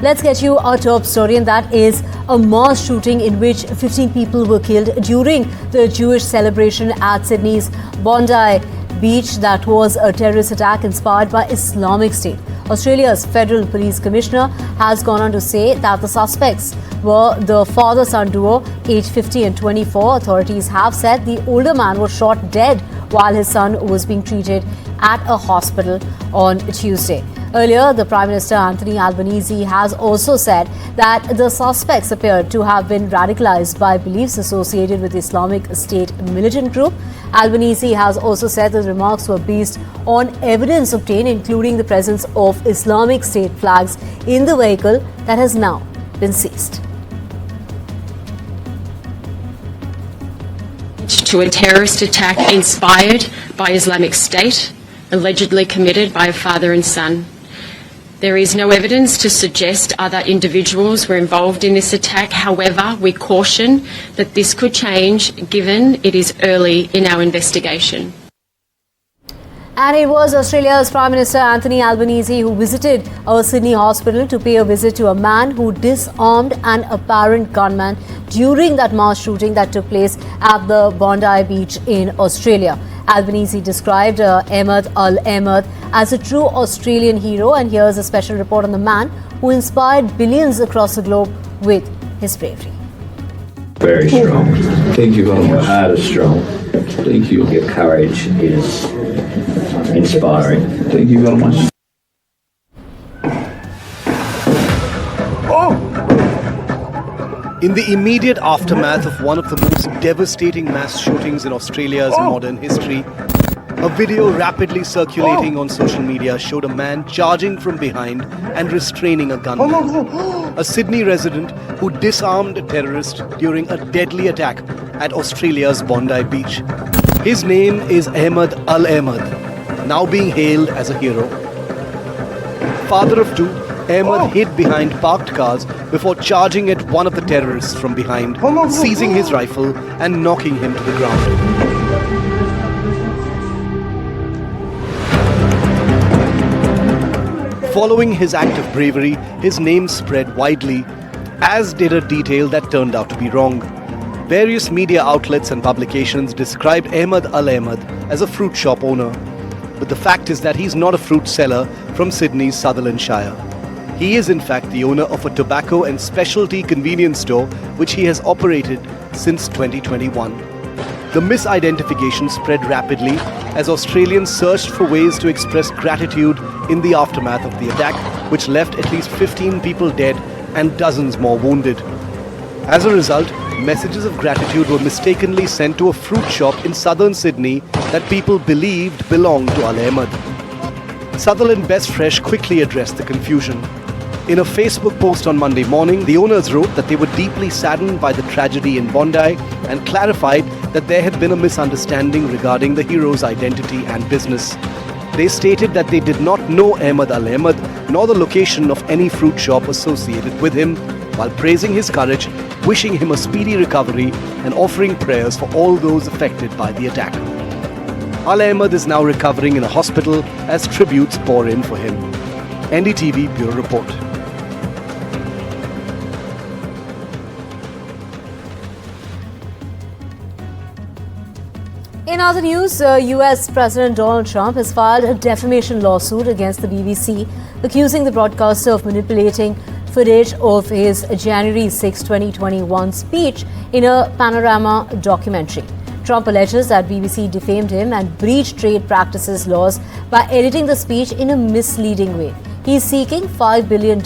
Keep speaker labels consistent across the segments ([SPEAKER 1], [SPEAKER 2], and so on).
[SPEAKER 1] Let's get you our top story, and that is a mass shooting in which 15 people were killed during the Jewish celebration at Sydney's Bondi Beach. That was a terrorist attack inspired by Islamic State. Australia's Federal Police Commissioner has gone on to say that the suspects were the father-son duo, aged 50 and 24. Authorities have said the older man was shot dead while his son was being treated at a hospital on Tuesday. Earlier, the Prime Minister Anthony Albanese has also said that the suspects appeared to have been radicalized by beliefs associated with the Islamic State militant group. Albanese has also said that the remarks were based on evidence obtained, including the presence of Islamic State flags in the vehicle that has now been seized.
[SPEAKER 2] To a terrorist attack inspired by Islamic State, allegedly committed by a father and son. There is no evidence to suggest other individuals were involved in this attack. However, we caution that this could change given it is early in our investigation.
[SPEAKER 1] And it was Australia's Prime Minister Anthony Albanese who visited a Sydney hospital to pay a visit to a man who disarmed an apparent gunman during that mass shooting that took place at the Bondi Beach in Australia. Albanese described Ahmed Al-Ahmed as a true Australian hero, and here's a special report on the man who inspired billions across the globe with his bravery.
[SPEAKER 3] Very strong. Thank you very much. Your heart is strong. Thank you. Your courage is inspiring. Thank you very much.
[SPEAKER 4] In the immediate aftermath of one of the most devastating mass shootings in Australia's modern history, a video rapidly circulating on social media showed a man charging from behind and restraining a gunman. A Sydney resident who disarmed a terrorist during a deadly attack at Australia's Bondi Beach. His name is Ahmed Al-Ahmed, now being hailed as a hero. Father of two, Ahmed hid behind parked cars before charging at one of the terrorists from behind, seizing his rifle and knocking him to the ground. Following his act of bravery, his name spread widely, as did a detail that turned out to be wrong. Various media outlets and publications described Ahmed Al-Ahmed as a fruit shop owner, but the fact is that he's not a fruit seller from Sydney's Sutherland Shire. He is in fact the owner of a tobacco and specialty convenience store which he has operated since 2021. The misidentification spread rapidly as Australians searched for ways to express gratitude in the aftermath of the attack, which left at least 15 people dead and dozens more wounded. As a result, messages of gratitude were mistakenly sent to a fruit shop in southern Sydney that people believed belonged to Al-Ahmed. Sutherland Best Fresh quickly addressed the confusion. In a Facebook post on Monday morning, the owners wrote that they were deeply saddened by the tragedy in Bondi and clarified that there had been a misunderstanding regarding the hero's identity and business. They stated that they did not know Ahmed Al-Ahmed nor the location of any fruit shop associated with him, while praising his courage, wishing him a speedy recovery and offering prayers for all those affected by the attack. Al-Ahmed is now recovering in a hospital as tributes pour in for him. NDTV Bureau Report.
[SPEAKER 1] In other news, US President Donald Trump has filed a defamation lawsuit against the BBC, accusing the broadcaster of manipulating footage of his January 6, 2021 speech in a Panorama documentary. Trump alleges that BBC defamed him and breached trade practices laws by editing the speech in a misleading way. He is seeking $5 billion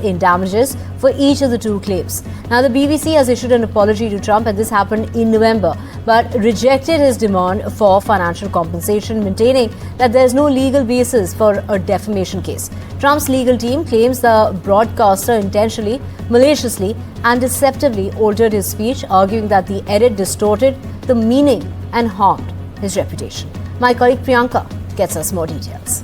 [SPEAKER 1] in damages for each of the two claims. Now, the BBC has issued an apology to Trump, and this happened in November, but rejected his demand for financial compensation, maintaining that there is no legal basis for a defamation case. Trump's legal team claims the broadcaster intentionally, maliciously, and deceptively altered his speech, arguing that the edit distorted the meaning and harmed his reputation. My colleague Priyanka gets us more details.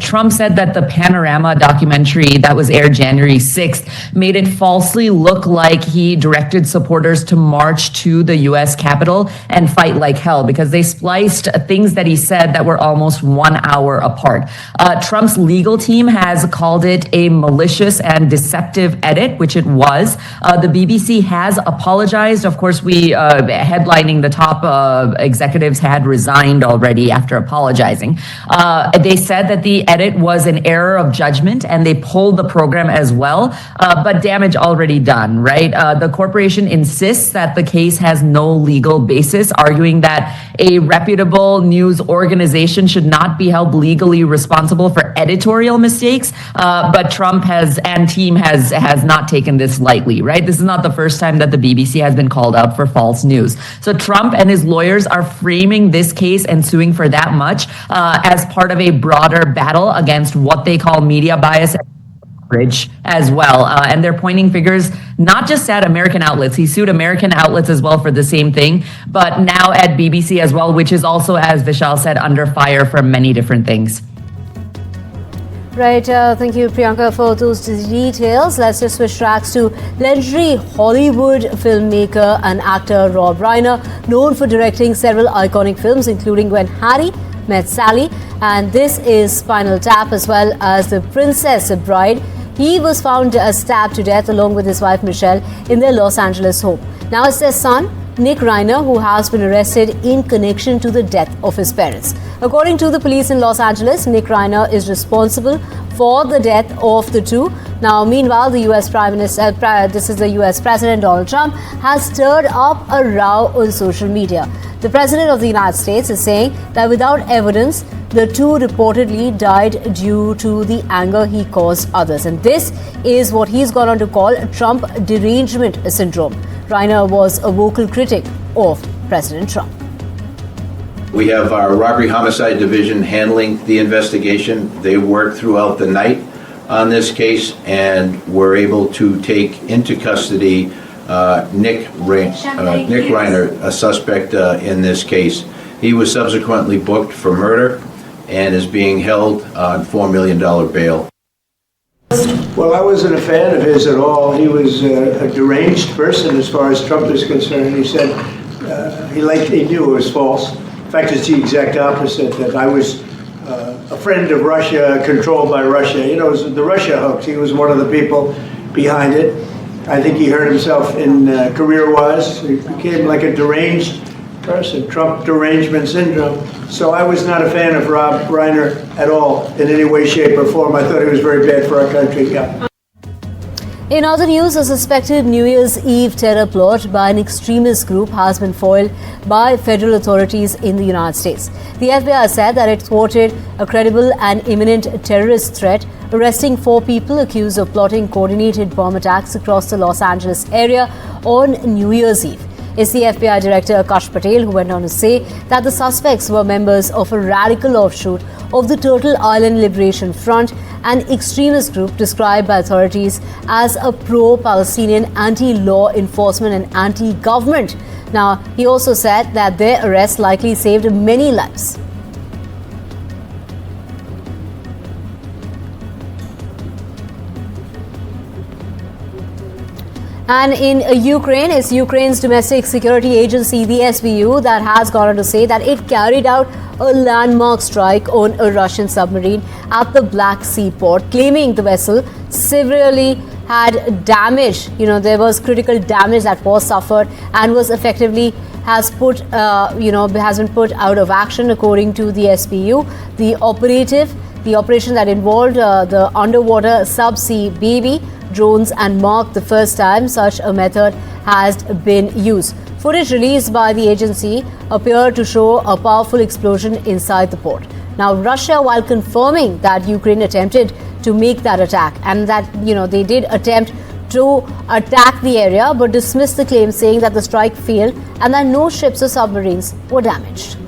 [SPEAKER 5] Trump said that the Panorama documentary that was aired January 6th made it falsely look like he directed supporters to march to the U.S. Capitol and fight like hell because they spliced things that he said that were almost 1 hour apart. Trump's legal team has called it a malicious and deceptive edit, which it was. The BBC has apologized. Of course, we headlining the top executives had resigned already after apologizing. They said that the edit was an error of judgment and they pulled the program as well, but damage already done, right? The corporation insists that the case has no legal basis, arguing that a reputable news organization should not be held legally responsible for editorial mistakes, but Trump and team has not taken this lightly, right? This is not the first time that the BBC has been called out for false news. So Trump and his lawyers are framing this case and suing for that much as part of a broader battle against what they call media bias as well. And they're pointing fingers not just at American outlets. He sued American outlets as well for the same thing, but now at BBC as well, which is also, as Vishal said, under fire for many different things.
[SPEAKER 1] Right, thank you, Priyanka, for those details. Let's just switch tracks to legendary Hollywood filmmaker and actor Rob Reiner, known for directing several iconic films, including When Harry Met Sally, and this is Spinal Tap, as well as The Princess Bride. He was found stabbed to death along with his wife Michelle in their Los Angeles home. Now it's their son, Nick Reiner, who has been arrested in connection to the death of his parents. According to the police in Los Angeles, Nick Reiner is responsible for the death of the two. Now, meanwhile, the U.S. Prime Minister, this is the U.S. President Donald Trump, has stirred up a row on social media. The President of the United States is saying that without evidence, the two reportedly died due to the anger he caused others. And this is what he's gone on to call Trump derangement syndrome. Reiner was a vocal critic of President Trump.
[SPEAKER 6] We have our robbery homicide division handling the investigation. They worked throughout the night on this case and were able to take into custody Nick Reiner, a suspect in this case. He was subsequently booked for murder and is being held on $4 million bail.
[SPEAKER 7] Well, I wasn't a fan of his at all. He was a deranged person as far as Trump is concerned. He said he knew it was false. In fact, it's the exact opposite, that I was a friend of Russia, controlled by Russia. You know, it was the Russia hoax. He was one of the people behind it. I think he hurt himself in career-wise. He became like a deranged person, Trump derangement syndrome. So I was not a fan of Rob Reiner at all in any way, shape, or form. I thought he was very bad for our country. Yeah.
[SPEAKER 1] In other news, a suspected New Year's Eve terror plot by an extremist group has been foiled by federal authorities in the United States. The FBI said that it thwarted a credible and imminent terrorist threat, arresting 4 people accused of plotting coordinated bomb attacks across the Los Angeles area on New Year's Eve. It's the FBI Director Akash Patel who went on to say that the suspects were members of a radical offshoot of the Turtle Island Liberation Front, an extremist group described by authorities as a pro-Palestinian, anti-law enforcement and anti-government. Now, he also said that their arrest likely saved many lives. And in Ukraine, it's Ukraine's domestic security agency, the SBU, that has gone on to say that it carried out a landmark strike on a Russian submarine at the Black Sea port, claiming the vessel severely had damage. You know, there was critical damage that was suffered and was effectively has been put out of action, according to the SBU. The operation that involved the underwater subsea baby drones and marked the first time such a method has been used. Footage released by the agency appeared to show a powerful explosion inside the port. Now, Russia, while confirming that Ukraine attempted to make that attack and that, they did attempt to attack the area, but dismissed the claim, saying that the strike failed and that no ships or submarines were damaged.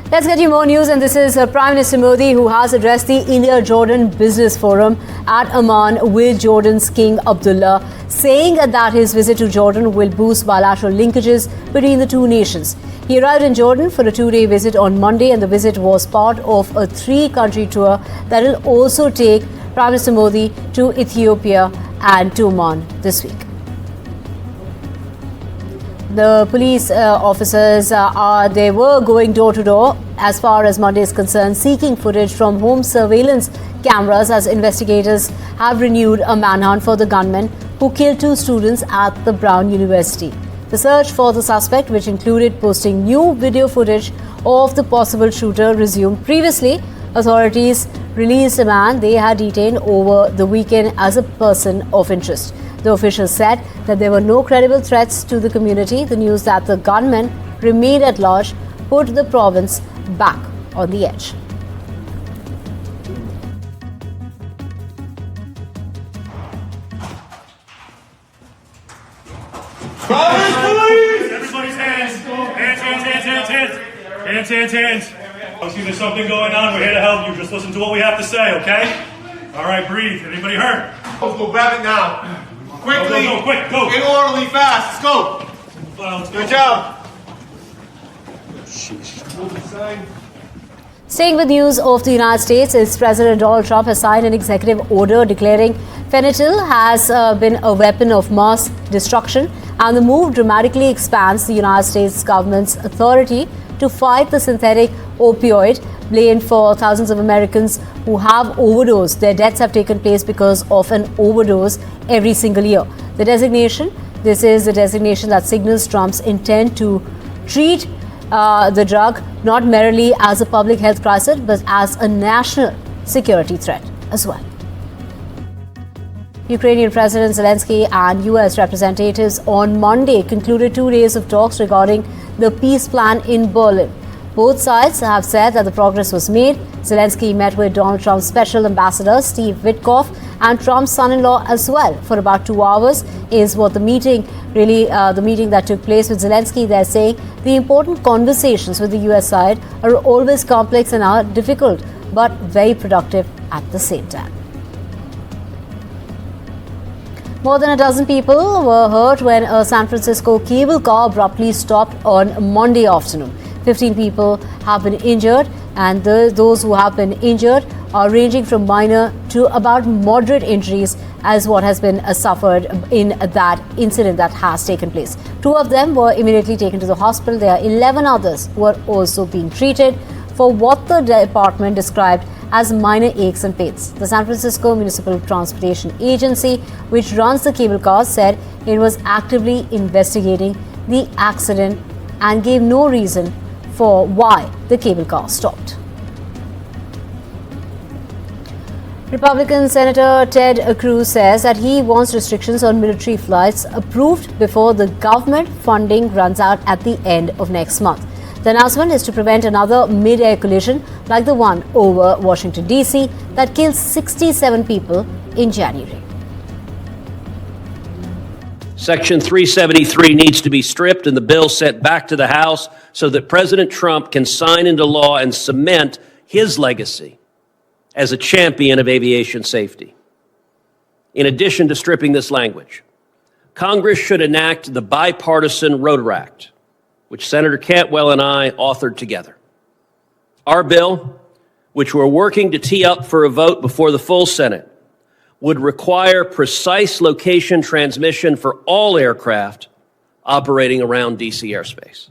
[SPEAKER 1] Let's get you more news, and this is Prime Minister Modi, who has addressed the India-Jordan Business Forum at Amman with Jordan's King Abdullah. saying that his visit to Jordan will boost bilateral linkages between the two nations. He arrived in Jordan for a 2-day visit on Monday, and the visit was part of a 3-country tour that will also take Prime Minister Modi to Ethiopia and to Oman this week. The police officers they were going door to door as far as Monday is concerned, seeking footage from home surveillance cameras as investigators have renewed a manhunt for the gunman who killed 2 students at the Brown University. The search for the suspect, which included posting new video footage of the possible shooter, resumed. Previously, authorities released a man they had detained over the weekend as a person of interest. The officials said that there were no credible threats to the community. The news that the gunman remained at large put the province back on the edge.
[SPEAKER 8] Everybody's hands. Hands. I see there's something going on. We're here to help you. Just listen to what we have to say, okay? All right, breathe. Anybody hurt?
[SPEAKER 9] Let's go grab it now. Quickly.
[SPEAKER 8] Go, quick, go.
[SPEAKER 9] In orderly, fast. Let's go.
[SPEAKER 8] Let's go.
[SPEAKER 9] Good job.
[SPEAKER 1] Staying with news of the United States, its President Donald Trump has signed an executive order declaring fentanyl has been a weapon of mass destruction, and the move dramatically expands the United States government's authority to fight the synthetic opioid blamed for thousands of Americans who have overdosed. Their deaths have taken place because of an overdose every single year. This is the designation that signals Trump's intent to treat the drug not merely as a public health crisis but as a national security threat as well. Ukrainian President Zelensky and US representatives on Monday concluded 2 days of talks regarding the peace plan in Berlin. Both sides have said that the progress was made. Zelensky met with Donald Trump's special ambassador Steve Witkoff and Trump's son-in-law as well for about 2 hours. Is what the meeting that took place with Zelensky. They're saying the important conversations with the US side are always complex and are difficult, but very productive at the same time. More than a dozen people were hurt when a San Francisco cable car abruptly stopped on Monday afternoon. 15 people have been injured, and those who have been injured are ranging from minor to about moderate injuries as what has been suffered in that incident that has taken place. 2 of them were immediately taken to the hospital. There are 11 others who are also being treated for what the department described as minor aches and pains. The San Francisco Municipal Transportation Agency, which runs the cable cars, said it was actively investigating the accident and gave no reason for why the cable car stopped. Republican Senator Ted Cruz says that he wants restrictions on military flights approved before the government funding runs out at the end of next month. The announcement is to prevent another mid-air collision like the one over Washington, D.C. that killed 67 people in January.
[SPEAKER 10] Section 373 needs to be stripped and the bill sent back to the House so that President Trump can sign into law and cement his legacy as a champion of aviation safety. In addition to stripping this language, Congress should enact the Bipartisan Rotor Act, which Senator Cantwell and I authored together. Our bill, which we're working to tee up for a vote before the full Senate, would require precise location transmission for all aircraft operating around D.C. airspace.